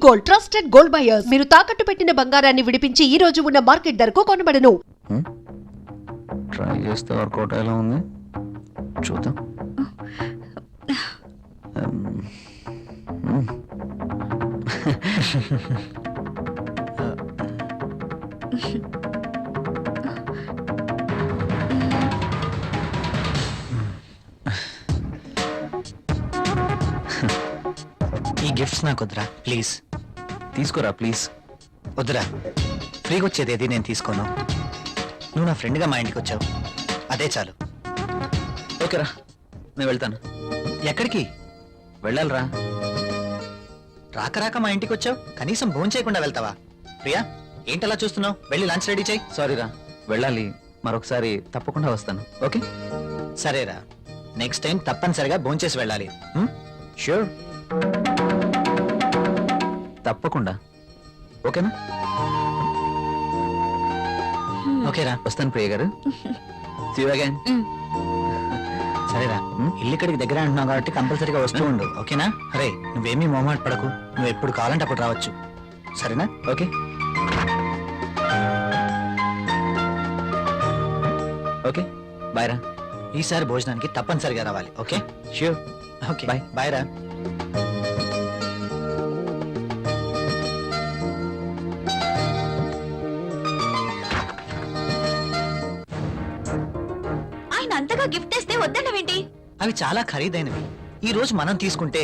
Gold, trusted gold buyers. మీరు తాకట్టు పెట్టిన బంగారాన్ని విడిపించి ఈ రోజు ఉన్న మార్కెట్ ధరకు కొనబడను. ట్రై చేస్తే వర్కౌట్ ఎలా ఉంది చూద్దాం. ఈ గిఫ్ట్స్ నాకు వద్దురా ప్లీజ్. తీసుకోరా ప్లీజ్. వద్దురా, ఫ్రీగా వచ్చేది ఏది నేను తీసుకోను. నువ్వు నా ఫ్రెండ్గా మా ఇంటికి వచ్చావు, అదే చాలు. ఓకేరా, నేను వెళ్తాను. ఎక్కడికి వెళ్ళాలిరా. రాక రాక మా ఇంటికి వచ్చావు, కనీసం భోజనం చేయకుండా వెళ్తావా? ప్రియా ఏంటలా చూస్తున్నావు? వెళ్ళి లంచ్ రెడీ చేయి. సారీరా, వెళ్ళాలి. మరొకసారి తప్పకుండా వస్తాను. ఓకే సరేరా, నెక్స్ట్ టైం తప్పనిసరిగా భోజనం చేసి వెళ్ళాలి. ష్యూర్, తప్పకుండా. ఓకేనా? ఓకేరా, వస్తాను ప్రియ గారు. See you again. సరేరా. ఇల్లు ఇక్కడికి దగ్గర అంటున్నావు కాబట్టి కంపల్సరీగా వస్తూ ఉండు. ఓకేనా? అరే నువ్వేమీ మొహమాట పడకు, నువ్వు ఎప్పుడు కావాలంటే అప్పుడు రావచ్చు. సరేనా? ఓకే. ఓకే బాయ్ రా. ఈసారి భోజనానికి తప్పనిసరిగా రావాలి. Okay? Sure. Okay bye. Bye రా. ఆయన అంతగా గిఫ్ట్ ఇస్తే వద్దన్నవేంటి? అవి చాలా ఖరీదైనవి. ఈ రోజు మనం తీసుకుంటే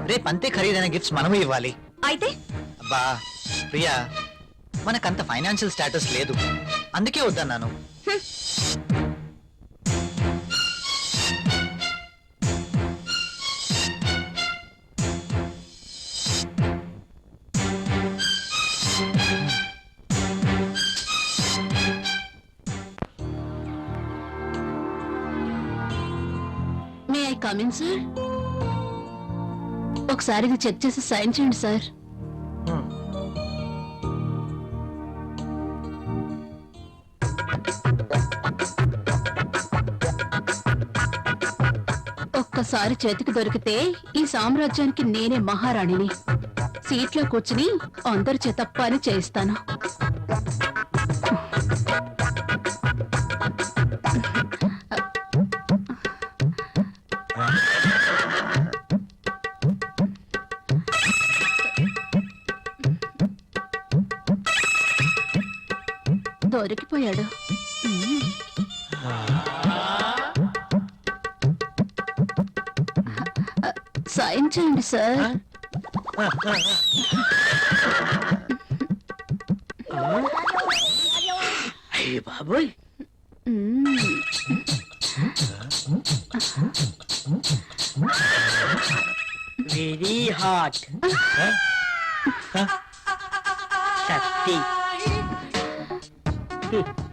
రేపు అంతే ఖరీదైన గిఫ్ట్స్ మనము ఇవ్వాలి. అయితే అబ్బా ప్రియా, మనకంత ఫైనాన్షియల్ స్టేటస్ లేదు, అందుకే వద్దన్నాను. May I come in sir? ఒకసారి ఇది చెక్ చేసి సైన్ చేయండి సార్. ఒక్కసారి చేతికి దొరికితే ఈ సామ్రాజ్యానికి నేనే మహారాణిని. సీట్లో కూర్చుని అందరి చేత పని చేయిస్తాను. దొరికిపోయాడు. సైన్ చేయండి సార్. అయ్య బాబోయ్, వెరీ హాట్. శక్తి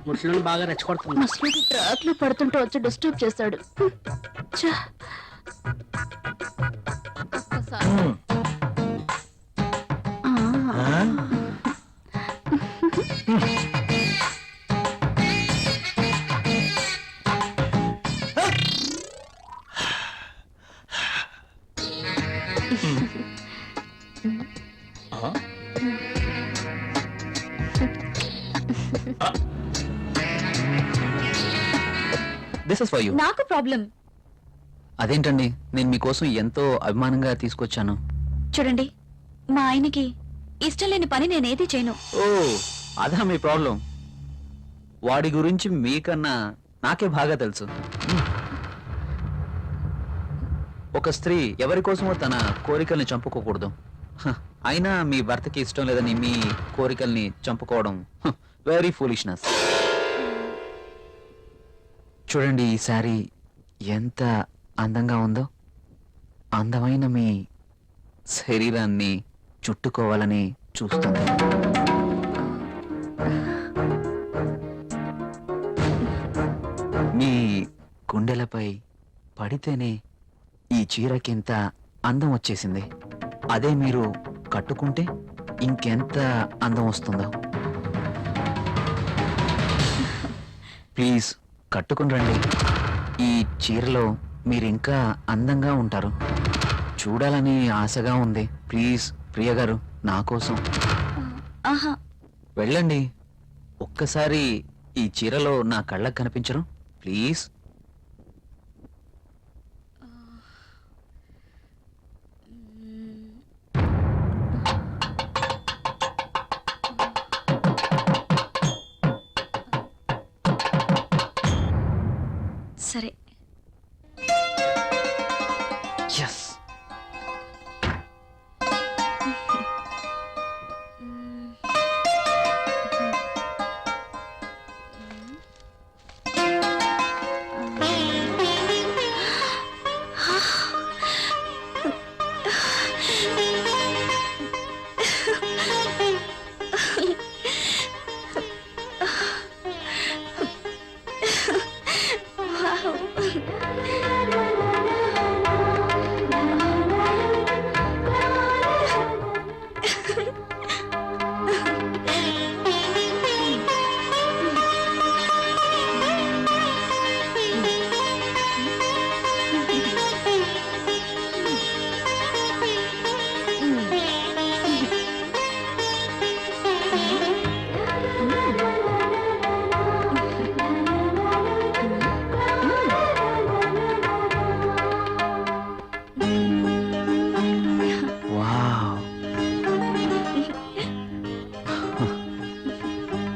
ముసలిని బాగా రెచ్చగొడుతుంది. ముసలికి ట్రాక్ లో పడుతుంటే వచ్చి డిస్టర్బ్ చేశాడు. ఛ! ఒక్కసారి. ఆ. This is for you. నాకు ప్రాబ్లం. అదేంటండి, నేను మీకోసం ఎంతో అభిమానంగా తీసుకొచ్చాను. చూడండి, మా ఆయనకి ఇష్టం లేని పని నేనేది చేయను. ఓ, అదా మీ ప్రాబ్లం. వాడి గురించి మీకన్నా నాకే బాగా తెలుసు. ఒక స్త్రీ ఎవరి కోసమో తన కోరికల్ని చంపుకోకూడదు. అయినా మీ భర్తకి ఇష్టం లేదని మీ కోరికల్ని చంపుకోవడం వెరీ ఫూలిష్నెస్. చూడండి, ఈ శారీ ఎంత అందంగా ఉందో. అందమైన మీ శరీరాన్ని చుట్టుకోవాలని చూస్తుంది. మీ గుండెలపై పడితేనే ఈ చీరకింత అందం వచ్చేసింది. అదే మీరు కట్టుకుంటే ఇంకెంత అందం వస్తుందో. ప్లీజ్ కట్టుకుని రండి. ఈ చీరలో మీరు ఇంకా అందంగా ఉంటారు. చూడాలని ఆశగా ఉంది. ప్లీజ్ ప్రియ గారు నా కోసం ఆహా వెళ్ళండి. ఒక్కసారి ఈ చీరలో నా కళ్ళకు కనిపించరు ప్లీజ్. సరే. Yes.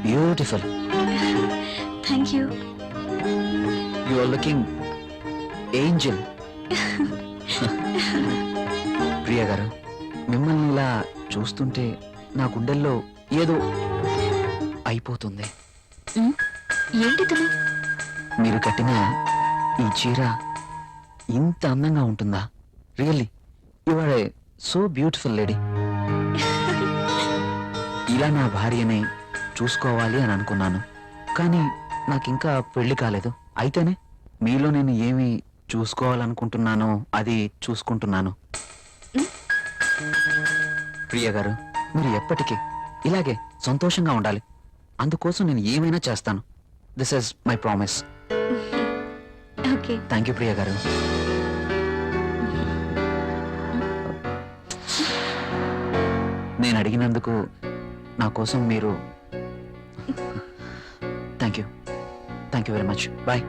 Beautiful. Thank you. You are looking angel. Priya గారు, మిమ్మల్ని ఇలా చూస్తుంటే నా గుండెల్లో ఏదో అయిపోతుంది. ఏంటిది? మీరు కట్టిన ఈ చీర ఇంత అందంగా ఉంటుందా? Really you are a so beautiful lady. ఇలా నా భార్యని చూసుకోవాలి అని అనుకున్నాను, కానీ నాకింకా పెళ్లి కాలేదు. అయితేనే మీలో నేను ఏమి చూసుకోవాలనుకుంటున్నానో అది చూసుకుంటున్నాను. ప్రియ గారు, మీరు ఎప్పటికీ ఇలాగే సంతోషంగా ఉండాలి. అందుకోసం నేను ఏమైనా చేస్తాను. This is my promise. Okay. Thank you Priya garu. నేను అడిగినందుకు నా కోసం మీరు thank you very much. Bye.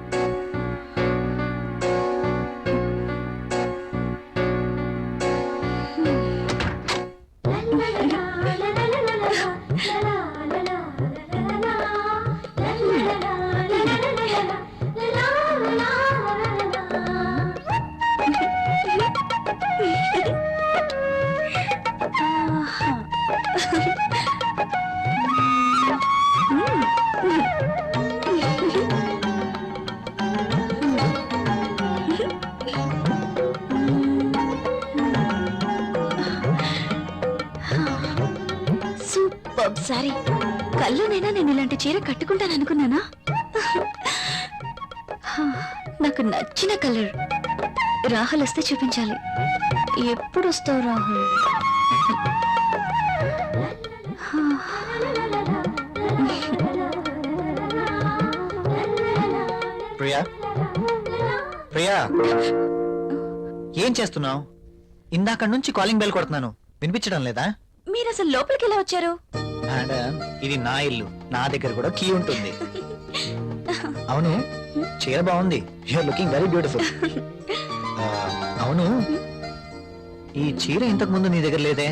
Super sorry. కల్లోనైనా నేను ఇలాంటి చీర కట్టుకుంటాను అనుకున్నానా? నాకు నచ్చిన కలర్. రాహుల్ వస్తే చూపించాలి. ఎప్పుడు వస్తావు రాహుల్? ప్రియా, ప్రియా, ఏం చేస్తున్నావు? ఇందాక నుంచి కాలింగ్ బెల్ కొడుతున్నాను, వినిపించడం లేదా? మీరు అసలు లోపలికి ఎలా వచ్చారు? మేడం, ఇది నా ఇల్లు, నా దగ్గర కూడా కీ ఉంటుంది. అవును, చీర బాగుంది. You're looking very beautiful. అవును, ఈ చీర ఇంతకు ముందు నీ దగ్గర లేదే?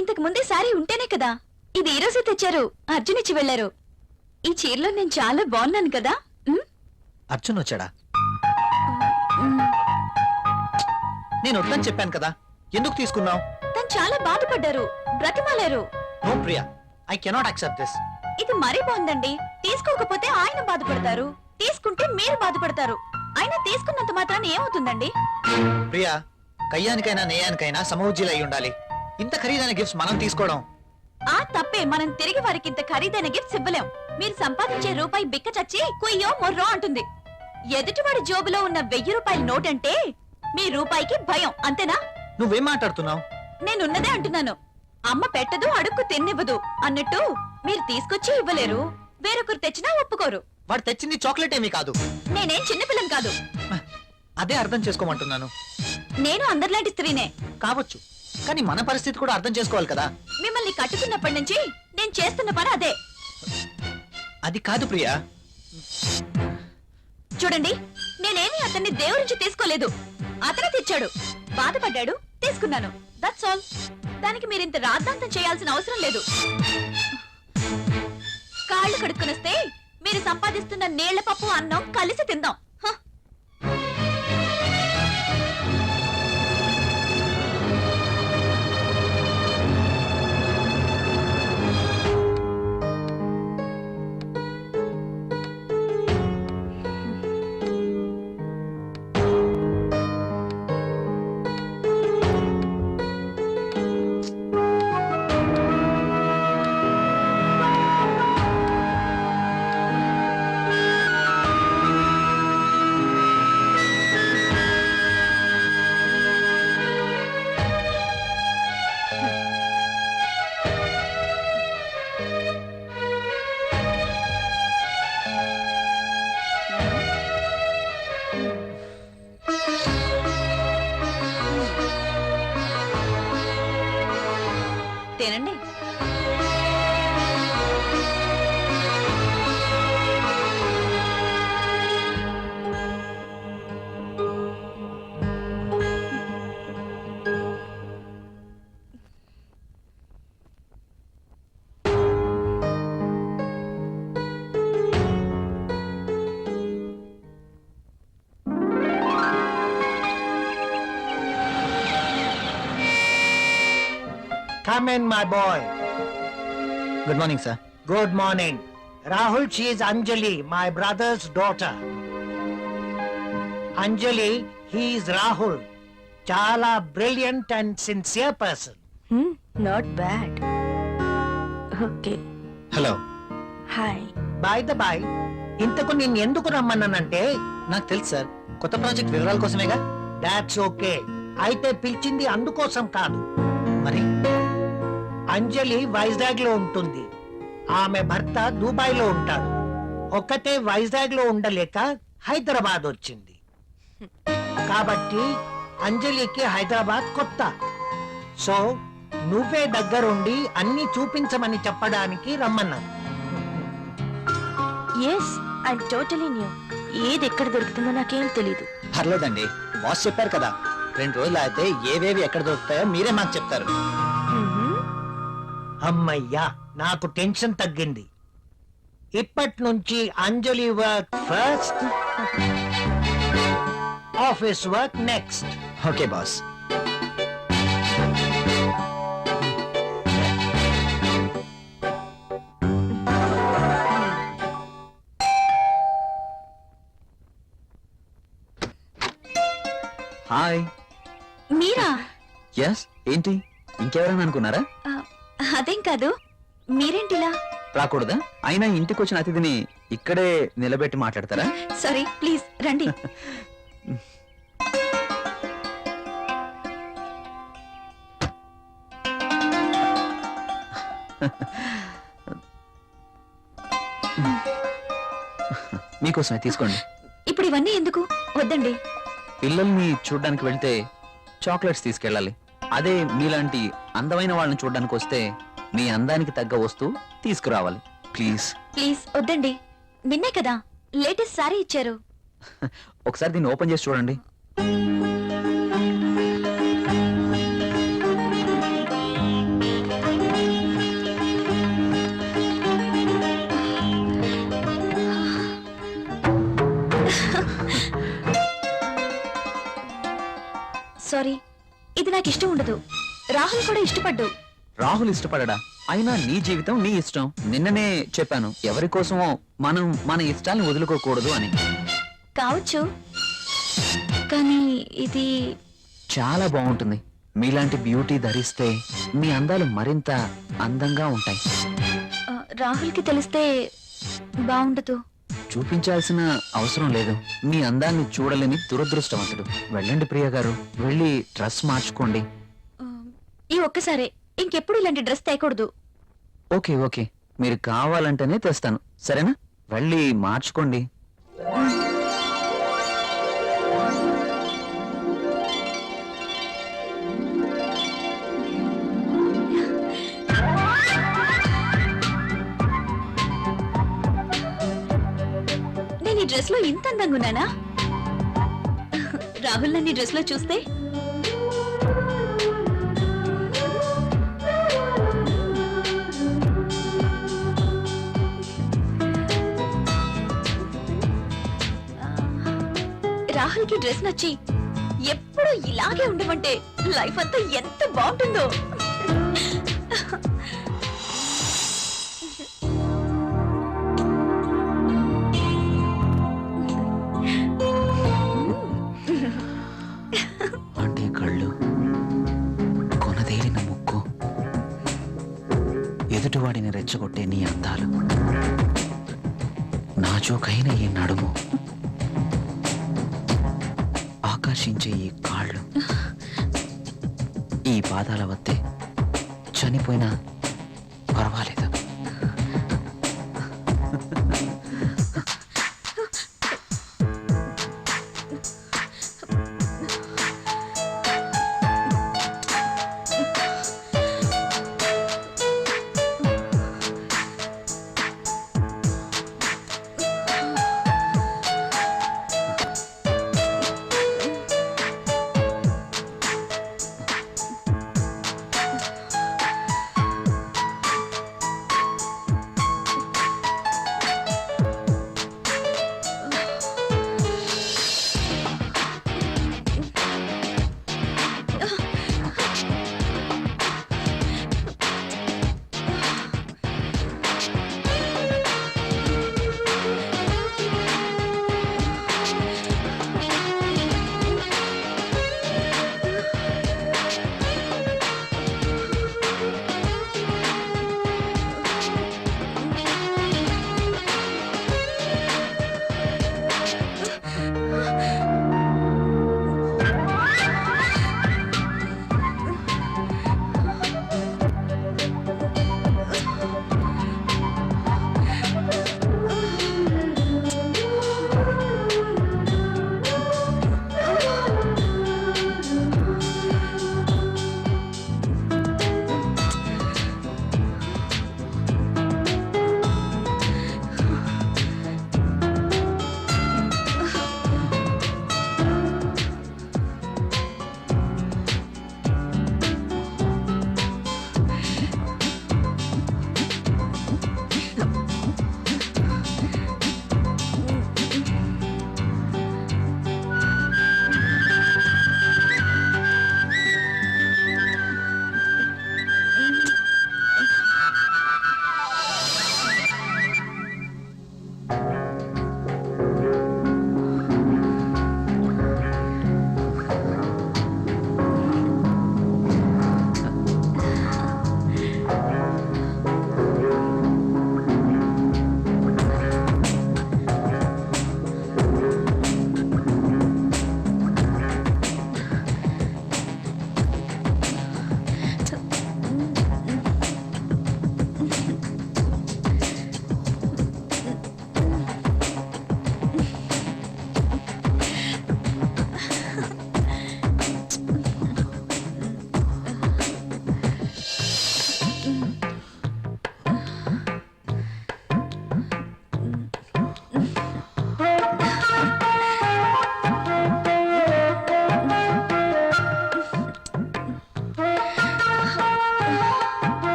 ఇంతకు ముందే సారీ ఉంటేనే కదా. ఇది ఈ రోజే తెచ్చారు, అర్జున్ ఇచ్చి వెళ్లారు. ఈ చీరలో నేను చాలా బాగున్నాను కదా. అర్జున్ వచ్చాడా? నేను వద్దని చెప్పాను కదా, ఎందుకు తీసుకున్నావు? తను చాలా బాధపడ్డారు, బ్రతిమాలారు. No Priya, I cannot accept this. ఇది మరీ బాగుందండి. తీసుకోకపోతే ఆయన బాధపడతారు, తీసుకుంటే మీరు బాధపడతారు. అయినా తీసుకున్నంత మాత్రాన్ని ఏమవుతుందండి? ప్రియా, కయ్యానికైనా నేయానికైనా సమౌజ్జీలు అయి ఉండాలి. ఇంత ఖరీదైన గిఫ్ట్స్ మనం తీసుకోవడం ఆ తప్పే. మనం తిరిగి వారికి ఇంత ఖరీదైన గిఫ్ట్స్ ఇవ్వలేం. మీరు సంపాదించే రూపాయి బిక్క చచ్చి కుయ్యో మొర్రో అంటుంది. ఎదుటివాడి జోబులో ఉన్న 1000 రూపాయల నోట్ అంటే మీ రూపాయికి భయం, అంతేనా? నువ్వేం మాట్లాడుతున్నావు? నేనున్నదే అంటున్నాను. అమ్మ పెట్టదు, అడుక్కు తిన్నివ్వదు అన్నట్టు మీరు తీసుకొచ్చి ఇవ్వలేరు, వేరొకరు తెచ్చినా ఒప్పుకోరు. వాడు తెచ్చింది చాక్లెట్ ఏమీ కాదు. నేనేం చిన్నపిల్లని కాదు. అదే అర్థం చేసుకోమంటున్నాను. నేను అందరిలాంటి స్త్రీనే. కావచ్చు, కానీ మన పరిస్థితి కూడా అర్థం చేసుకోవాలి కదా. మిమ్మల్ని కట్టుకున్నప్పటి నుంచి నేను చేస్తున్న పని అదే. అది కాదు ప్రియా. చూడండి, నేనేమి అతన్ని దేవురించి తీసుకోలేదు. అతనే తెచ్చాడు, బాధపడ్డాడు, తీసుకున్నాను. That's all. దానికి మీరింత రాద్ధాంతం చేయాల్సిన అవసరం లేదు. కాళ్ళు కడుక్కునొస్తే మీరు సంపాదిస్తున్న నీళ్ల పప్పు అన్నం కలిసి తిందాం. హ. తినండి. Come in, my boy. Good morning sir. Good morning. Rahul, she is Anjali, my brother's daughter. Anjali, he is Rahul. Chala brilliant and sincere person. Not bad. Okay. Hello. Hi. By the by, ఇంతకు నిన్ను ఎందుకు రమ్మన్నానంటే, నాకు తెలుసు sir, కొత్త project వివరాల కోసమేగా. that's okay. అయితే పిలిచింది అందుకోసం కాదు. మరి అంజలి వైజాగ్ లో ఉంటుంది. ఆమె భర్త దుబాయ్ లో ఉంటాడు. ఒక్కతే వైజాగ్ లో ఉండలేక హైదరాబాద్ వచ్చింది. కాబట్టి అంజలికి హైదరాబాద్ కొత్త. సో నువ్వే దగ్గరుండి అన్ని చూపించమని చెప్పడానికి రమ్మన్నాను. Yes, I totally new. ఏది ఎక్కడ దొరుకుతుందో నాకేం తెలీదు. పర్లేదండి, బాస్ చెప్పారు కదా, 2 రోజులు అయితే ఏవేవి ఎక్కడ దొరుకుతాయో మీరే మాకు చెప్తారు. అమ్మయ్యా, నాకు టెన్షన్ తగ్గింది. ఇప్పటి నుంచి Anjali work first, office work next. Okay boss. Hi. మీరా? ఎస్. ఏంటి, ఇంకెవరైనా అనుకున్నారా? అదేం కాదు, మీరేంటిలా? రాకూడదా? అయినా ఇంటికి వచ్చిన అతిథిని ఇక్కడే నిలబెట్టి మాట్లాడతారా? సారీ, ప్లీజ్ రండి. మీకోసమే తీసుకోండి. ఇప్పుడు ఇవన్నీ ఎందుకు? వద్దండి. పిల్లల్ని చూడ్డానికి వెళ్తే చాక్లెట్స్ తీసుకెళ్ళాలి. అదే మీలాంటి అందమైన వాళ్ళని చూడడానికి వస్తే మీ అందానికి తగ్గ వస్తువు తీసుకురావాలి. ప్లీజ్ ప్లీజ్ వద్దండి. నిన్నే కదా లేటెస్ట్ సారీ ఇచ్చారు. ఒకసారి దీన్ని ఓపెన్ చేసి చూడండి. సారీ, ఇది నాకు ఇష్టం ఉండదు. రాహుల్ కూడా ఇష్టపడ్డు. రాహుల్ ఇష్టపడడా? అయినా నీ జీవితం నీ ఇష్టం. నిన్ననే చెప్పాను, ఎవరి కోసమో మనం మన ఇష్టాల్ని వదులుకోకూడదు అని. కావచ్చు, కానీ ఇది చాలా బాగుంటుంది. మీలాంటి బ్యూటీ ధరిస్తే మీ అందాలు మరింత అందంగా ఉంటాయి. రాహుల్కి తెలిస్తే బాగుండదు. చూపించాల్సిన అవసరం లేదు. మీ అందాన్ని చూడలేని దురదృష్టవంతుడు. వెళ్ళండి ప్రియ గారు, వెళ్ళి డ్రెస్ మార్చుకోండి. ఈ ఒక్కసారే, ఇంకెప్పుడు ఇలాంటి డ్రెస్ తేకూడదు. ఓకే ఓకే, మీరు కావాలంటేనే తెస్తాను, సరేనా? వెళ్ళి మార్చుకోండి. డ్రెస్ లో ఇంత అందంగా ఉన్నానా? రాహుల్ నన్ను డ్రెస్ లో చూస్తే రాహుల్ కి డ్రెస్ నచ్చి ఎప్పుడు ఇలాగే ఉండమంటే లైఫ్ అంతా ఎంత బాగుంటుందో. అంటే కళ్ళు, కొనదేలిన ముక్కు, ఎదుటివాడిని రెచ్చగొట్టే నీ అందాలు, నాజూకైన ఈ నడుము, ఆకర్షించే ఈ కాళ్ళు, ఈ పాదాల వద్దే చనిపోయినా పర్వాలేదు.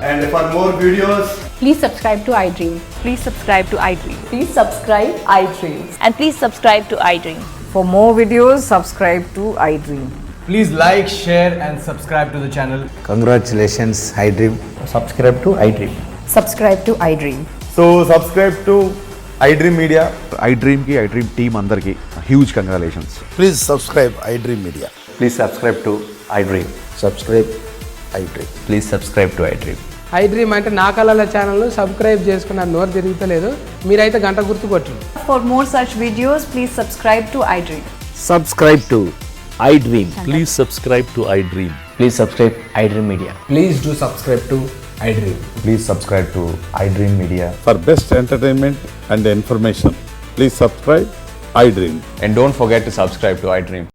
And for more videos, Please subscribe to iDream. Please subscribe to iDream. Please subscribe iDream. And please subscribe to iDream. For more videos, subscribe to iDream. please like, share, and subscribe to the channel. Congratulations, iDream. Subscribe to iDream. Subscribe to iDream. So subscribe to iDream Media. iDream ki iDream team andarki huge congratulations. Please subscribe iDream Media. Please subscribe to iDream. Subscribe iDream. Please subscribe to iDream. iDream అంటే నా కళల channel subscribe చేసుకున్న నోరు తిరుగుతలేదు మీరైతే గంట గుర్తు కొట్టండి. For more such videos, please subscribe to iDream. Subscribe to iDream. Please subscribe to iDream. Please subscribe iDream Media. Please do subscribe to iDream. Please subscribe to iDream Media. For best entertainment and information, please subscribe iDream. And don't forget to subscribe to iDream.